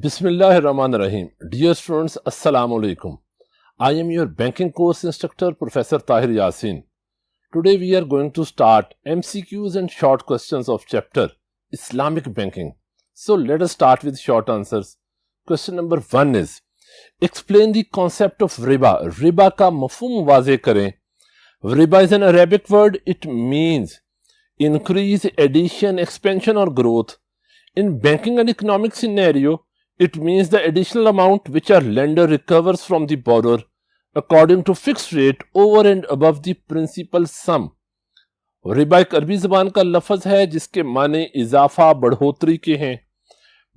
Bismillahirrahmanirrahim. Dear students, Assalamu alaikum. I am your banking course instructor, Professor Tahir Yasin. Today we are going to start MCQs and short questions of chapter Islamic banking. So let us start with short answers. Question number 1 is, explain the concept of riba. Riba का मफहूम वाज़े करें. Riba is an Arabic word. It means increase, addition, expansion or growth. In banking and economic scenario, it means the additional amount which our lender recovers from the borrower according to fixed rate over and above the principal sum. Riba एक अरबी ज़बान का लफ्ज़ है जिसके माने इजाफा बढ़ोतरी के हैं.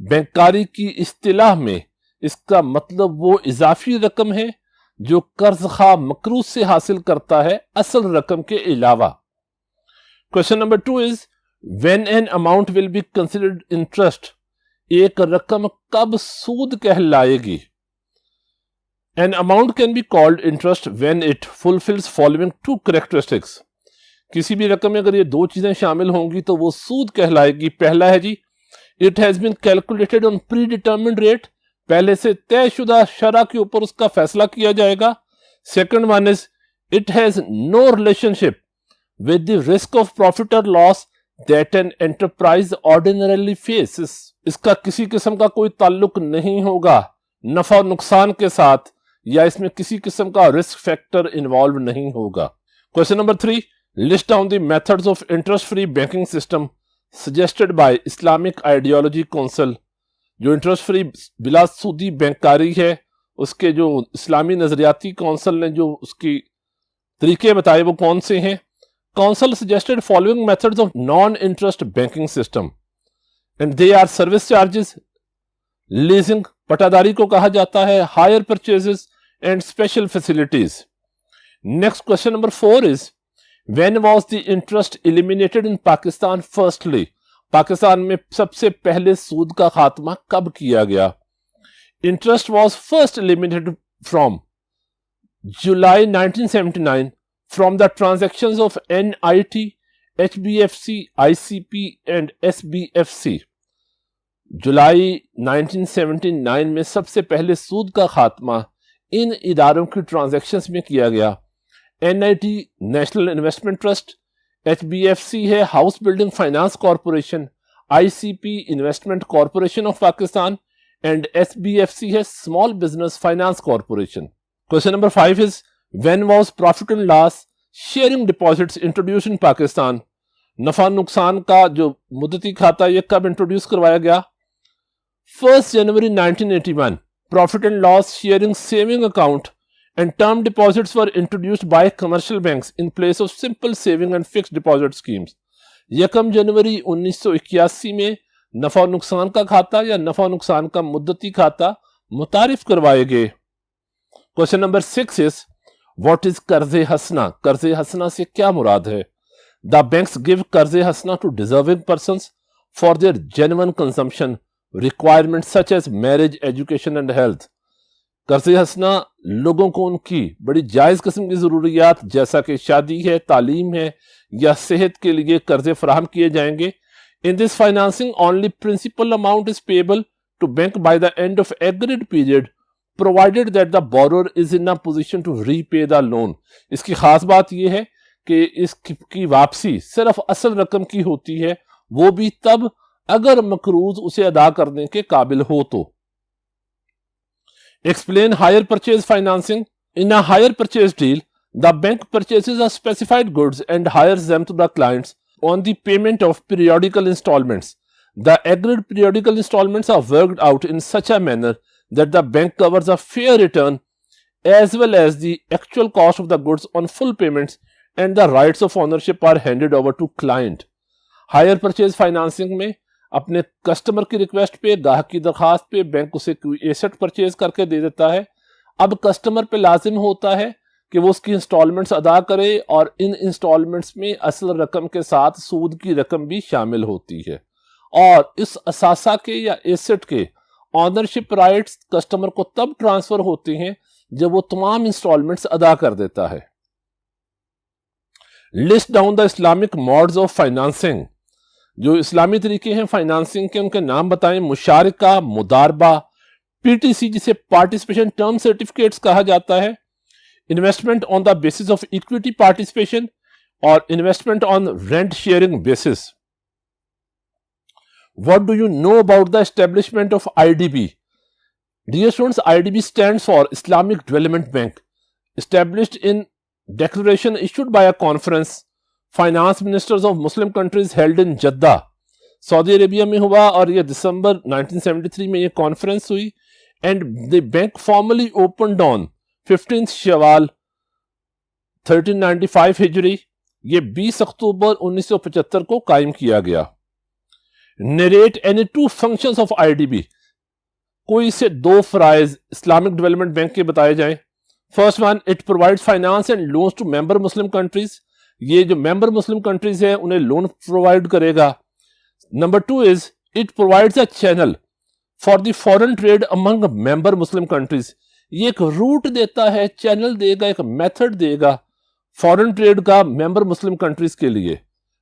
बैंकारी की इस्तिलाह में इसका मतलब वो इजाफी रकम है जो कर्ज खा मकरूज से हासिल करता है असल रकम के अलावा. Question number 2 is, when an amount will be considered interest. एक रकम कब सूद कहलाएगी. An amount can be called interest when it fulfils following two characteristics. किसी भी रकम में अगर ये दो चीजें शामिल होंगी तो वो सूद कहलाएगी. पहला है जी, it has been calculated on predetermined rate. पहले से तयशुदा शरह के ऊपर उसका फैसला किया जाएगा. Second one is, it has no relationship with the risk of profit or loss that an enterprise ordinarily faces. इसका किसी किस्म का कोई ताल्लुक नहीं होगा नफा नुकसान के साथ, या इसमें किसी किस्म का रिस्क फैक्टर इन्वॉल्व नहीं होगा. Question number 3, list down the methods of interest free banking system suggested by Islamic ideology council. जो इंटरेस्ट फ्री बिला सूदी बैंकारी है उसके जो इस्लामी नजरियाती काउंसिल ने जो उसकी तरीके बताए वो कौन से हैं. Council suggested following methods of non interest banking system and they are service charges, leasing पटादारी को कहा जाता है, hire purchases and special facilities. Next question number 4 is, when was the interest eliminated in Pakistan firstly. Pakistan में सबसे पहले सूद का खात्मा कब किया गया. Interest was first eliminated from July 1979 from the transactions of NIT, HBFC, ICP and SBFC. जुलाई 1979 में सबसे पहले सूद का खात्मा इन इदारों की ट्रांजैक्शंस में किया गया. NIT national investment trust, HBFC है house building finance corporation, ICP investment corporation of Pakistan and SBFC है small business finance corporation. Question number 5 is, when was profit and loss sharing deposits introduce इन पाकिस्तान. नफा नुकसान का जो मुद्दती खाता ये कब इंट्रोड्यूस करवाया गया. 1 जनवरी 1981. Profit and loss sharing saving account and term deposits were introduced by commercial banks in place of simple saving and fixed deposit schemes. 1 जनवरी 1981 में नफा नुकसान का खाता या नफा नुकसान का मुद्दती खाता मुतारिफ करवाए गए. Question number 6 is, what is कर्जे हसना. कर्जे हसना से क्या मुराद है. द बैंक्स गिव कर्जे हसना to deserving persons for their genuine consumption requirement such as marriage, education and health. कर्जे हसना लोगों को उनकी बड़ी जायज किस्म की जरूरियात जैसा कि शादी है, तालीम है या सेहत के लिए कर्जे फराहम किए जाएंगे. In this financing only principal amount is payable to bank by the end of agreed period provided that the borrower is in a position to repay the loan. इसकी खास बात यह है कि इसकी वापसी सिर्फ असल रकम की होती है, वो भी तब अगर मकरूज उसे अदा करने के काबिल हो तो. Explain hire purchase financing. In a hire purchase deal, the bank purchases a specified goods and hires them to the clients on the payment of periodical installments. The agreed periodical installments are worked out in such a manner that the bank covers a fair return as well as the actual cost of the goods on full payments and the rights of ownership are handed over to client. Hire purchase financing में अपने customer की request पे, ग्राहक की दरखास्त पे bank उसे कोई एसेट परचेज करके दे देता है. अब कस्टमर पे लाजिम होता है कि वो उसकी इंस्टॉलमेंट्स अदा करे और इन इंस्टॉलमेंट्स में असल रकम के साथ सूद की रकम भी शामिल होती है. और इस असासा के या एसेट के ऑनरशिप राइट्स कस्टमर को तब ट्रांसफर होते हैं जब वो तमाम इंस्टॉलमेंट्स अदा कर देता है. List down the Islamic modes of financing. जो इस्लामी तरीके हैं फाइनेंसिंग के उनके नाम बताएं. मुशारिका, मुदारबा, पीटीसी जिसे पार्टिसिपेशन टर्म सर्टिफिकेट्स कहा जाता है, investment on the basis of equity participation और investment on rent sharing basis. What do you know about the establishment of IDB? Dear students, IDB stands for Islamic Development Bank, established in declaration issued by a conference finance ministers of Muslim countries held in Jeddah, Saudi Arabia में हुआ और ये दिसंबर 1973 में ये conference हुई. And the bank formally opened on 15 Shawwal 1395 हिजरी. ये 20 अक्टूबर 1975 को कायम किया गया. Narrate any two functions of IDB. कोई से दो फराइज इस्लामिक डेवलपमेंट बैंक के बताए जाएं. First one, it provides finance and loans to member Muslim countries. ये जो मेंबर मुस्लिम कंट्रीज है उन्हें लोन प्रोवाइड करेगा. Number two is it provides a channel for the foreign trade among member Muslim countries. ये एक root देता है, channel देगा, एक मेथड देगा फॉरेन ट्रेड का मेंबर मुस्लिम कंट्रीज के लिए.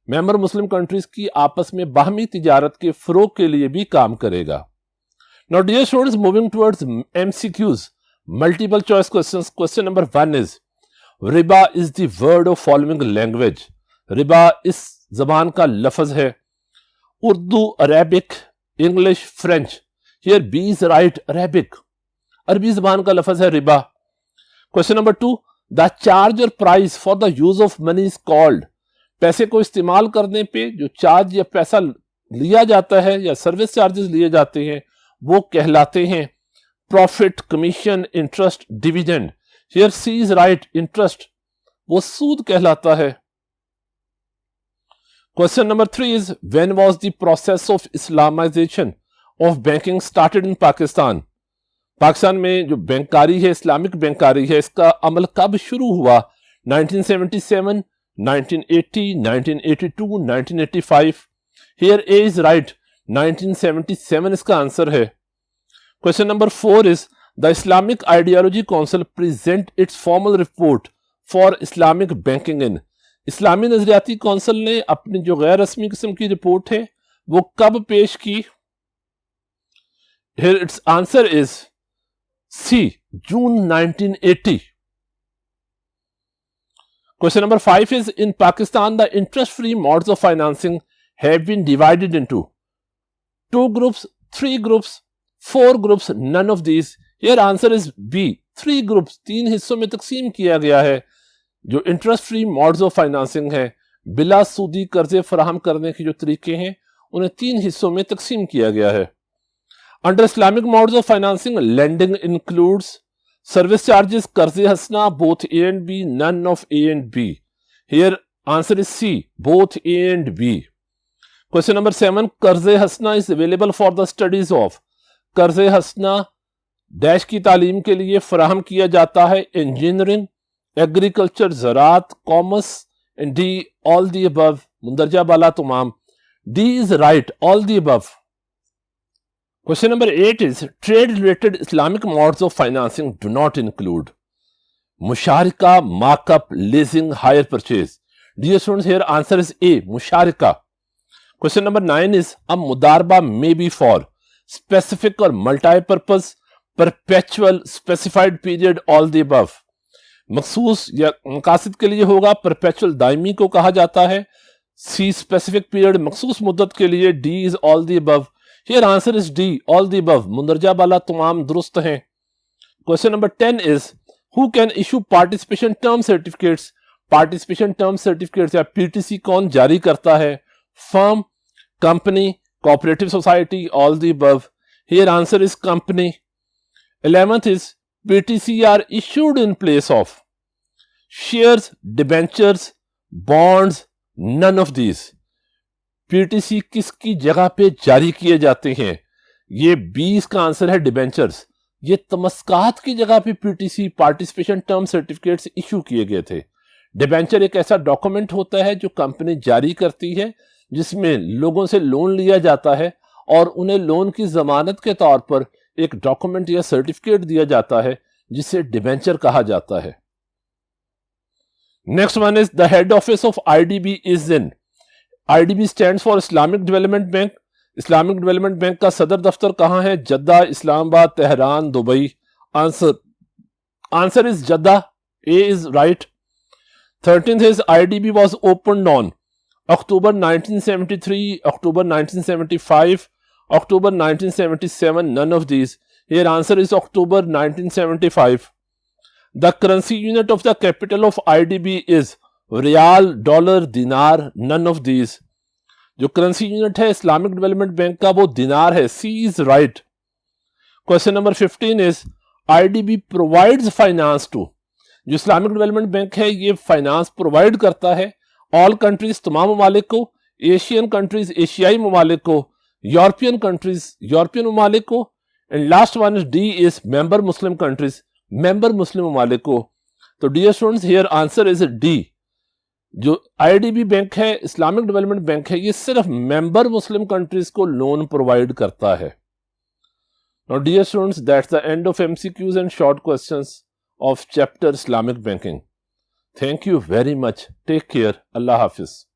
मेंबर मुस्लिम कंट्रीज की आपस में बाहमी तिजारत के फरोग के लिए भी काम करेगा. Now dear students, moving towards MCQs, multiple choice questions. Question number 1 is रिबा is the word of following language. रिबा इस जबान का लफ्ज है. Urdu, Arabic, English, French. Here B is right, Arabic. अरबी जबान का लफ्ज है रिबा. Question number 2, the charge or price for the use of money is called. पैसे को इस्तेमाल करने पे जो चार्ज या पैसा लिया जाता है या सर्विस चार्जेस लिए जाते हैं वो कहलाते हैं profit, commission, interest, dividend. Here C is right, interest, वो सूद कहलाता है. Question number 3 is when was the process of Islamization of banking started in Pakistan. Pakistan में जो बैंकारी है, इस्लामिक बैंकारी है, इसका अमल कब शुरू हुआ? 1977, 1980, 1982, 1985. Here A is right, 1977 इसका आंसर है. Question number 4 is the Islamic ideology council present its formal report for Islamic banking in. इस्लामी नजरियाती काउंसिल ने अपनी जो गैर रस्मी किस्म की रिपोर्ट है वो कब पेश की? Here its answer is C, June 1980. Question number 5 is in Pakistan the interest-free modes of financing have been divided into 2 groups, 3 groups, 4 groups, none of these. Here answer is B, 3 groups. 3 हिस्सों में तकसीम किया गया है. जो interest free modes of financing है, बिला सूदी कर्जे फराहम करने के जो तरीके हैं उन्हें 3 हिस्सों में तकसीम किया गया है. Under Islamic modes of financing lending includes service charges, कर्जे हसना, both A and B, none of A and B. Here answer is C, both A and B. Question number 7, कर्जे हसना is available for the studies of. कर्जे हसना dash की तालीम के लिए फराहम किया जाता है. इंजीनियरिंग, एग्रीकल्चर, ज़राअत, commerce, and D all the above. मुंदरजा बाला तमाम. D is right, all the above. Question number 8 is trade-related Islamic modes of financing do not include musharika, markup, leasing, hire purchase. Dear students, here answer is A, musharika. Question number 9 is a mudarba may be for specific or multi-purpose, perpetual, specified period, all the above. मखसूस या मकासद के लिए होगा, perpetual Daimi को कहा जाता है. C, specific period, मखसूस मुद्दत के लिए. D is all the above. Here answer is D, all the above. मुंदरजा बाला तमाम दुरुस्त हैं. Question number 10 is who can issue participation term certificates. Participation term certificates या PTC कौन जारी करता है? Firm, company, cooperative society, all the above. Here answer is company. 11th is PTC are issued in place of shares, debentures, bonds, none of these. PTC किसकी जगह पे जारी किए जाते हैं? ये 20 का आंसर है डिबेंचर्स. ये तमस्कात की जगह पे PTC participation term certificates issue किए गए थे. डिबेंचर एक ऐसा डॉक्यूमेंट होता है जो कंपनी जारी करती है जिसमें लोगों से लोन लिया जाता है और उन्हें लोन की जमानत के तौर पर एक डॉक्यूमेंट या सर्टिफिकेट दिया जाता है जिसे डिबेंचर कहा जाता है. Next one is the head office of IDB is in. IDB stands for Islamic Development Bank. Islamic development bank का सदर दफ्तर कहाँ है? Jeddah, Islamabad, Tehran, Dubai. Answer is Jeddah. A is right. 13th is IDB was opened on October 1973, October 1975, October 1977, none of these. Here answer is October 1975. The currency unit of the capital of IDB is riyal, dollar, dinar, none of these. जो currency unit है Islamic development bank का वो दिनार है. C is right. Question number 15 is IDB provides finance to. जो Islamic development bank है ये finance provide करता है ऑल कंट्रीज, तमाम ममालिक को, एशियन कंट्रीज, एशियाई ममालिक को, यूरोपियन कंट्रीज, यूरोपियन ममालिक को, and last one is D is member Muslim countries, member Muslim ममालिक को. तो dear students here answer is D. जो आईडीबी बैंक है इस्लामिक डेवलपमेंट बैंक है ये सिर्फ मेंबर मुस्लिम कंट्रीज को लोन प्रोवाइड करता है. Now dear students that's the end of MCQs and short questions of chapter Islamic banking. Thank you very much. Take care. Allah Hafiz.